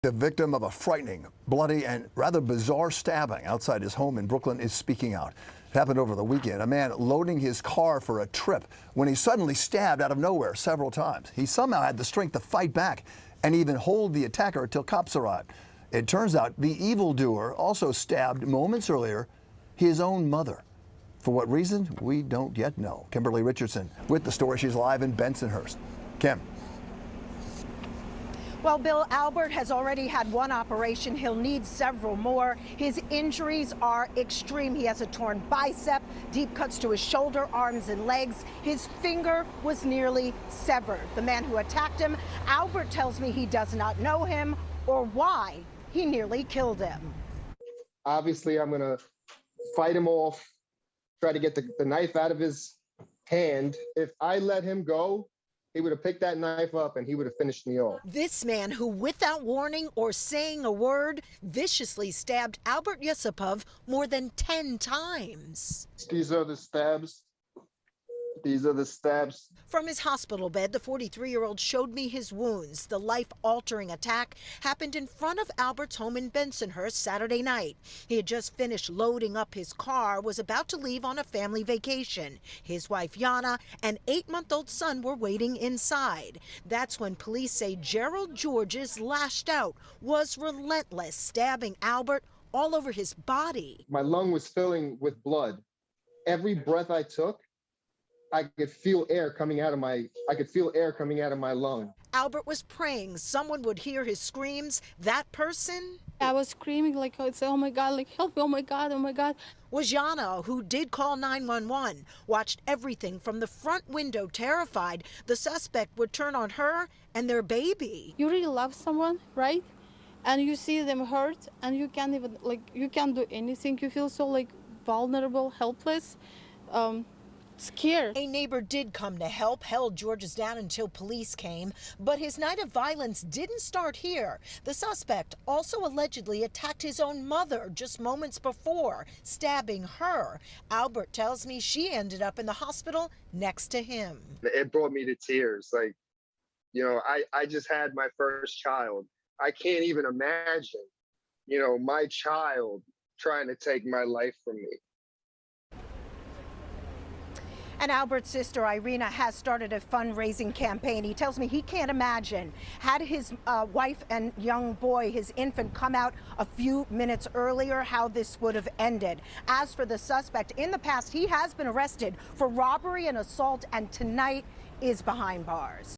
The victim of a frightening, bloody, and rather bizarre stabbing outside his home in Brooklyn is speaking out. It happened over the weekend. A man loading his car for a trip when he suddenly stabbed out of nowhere several times. He somehow had the strength to fight back and even hold the attacker until cops arrived. It turns out the evildoer also stabbed moments earlier his own mother. For what reason, we don't yet know. Kimberly Richardson with the story. She's live in Bensonhurst. Kim. Well, Bill, Albert has already had one operation. He'll need several more. His injuries are extreme. He has a torn bicep, deep cuts to his shoulder, arms, and legs. His finger was nearly severed. The man who attacked him, Albert tells me he does not know him or why he nearly killed him. Obviously, I'm going to fight him off, try to get the knife out of his hand. If I let him go, he would have picked that knife up and he would have finished me off. This man who, without warning or saying a word, viciously stabbed Albert Yusupov more than 10 times. These are the stabs. These are the stabs. From his hospital bed, the 43-year-old showed me his wounds. The life-altering attack happened in front of Albert's home in Bensonhurst Saturday night. He had just finished loading up his car, was about to leave on a family vacation. His wife, Yana, and 8-month-old son were waiting inside. That's when police say Gerald Georges lashed out, was relentless, stabbing Albert all over his body. My lung was filling with blood. Every breath I took, I could feel air coming out of my lung. Albert was praying someone would hear his screams. That person? I was screaming like, oh my God, like help me, oh my God, oh my God. Was Yana, who did call 911, watched everything from the front window, terrified the suspect would turn on her and their baby. You really love someone, right? And you see them hurt and you can't even, you can't do anything. You feel so vulnerable, helpless. Scared. A neighbor did come to help, held Georges down until police came, but his night of violence didn't start here. The suspect also allegedly attacked his own mother just moments before, stabbing her. Albert tells me she ended up in the hospital next to him. It brought me to tears. I just had my first child. I can't even imagine, my child trying to take my life from me. And Albert's sister, Irina, has started a fundraising campaign. He tells me he can't imagine, had his wife and young boy, his infant, come out a few minutes earlier, how this would have ended. As for the suspect, in the past, he has been arrested for robbery and assault, and tonight is behind bars.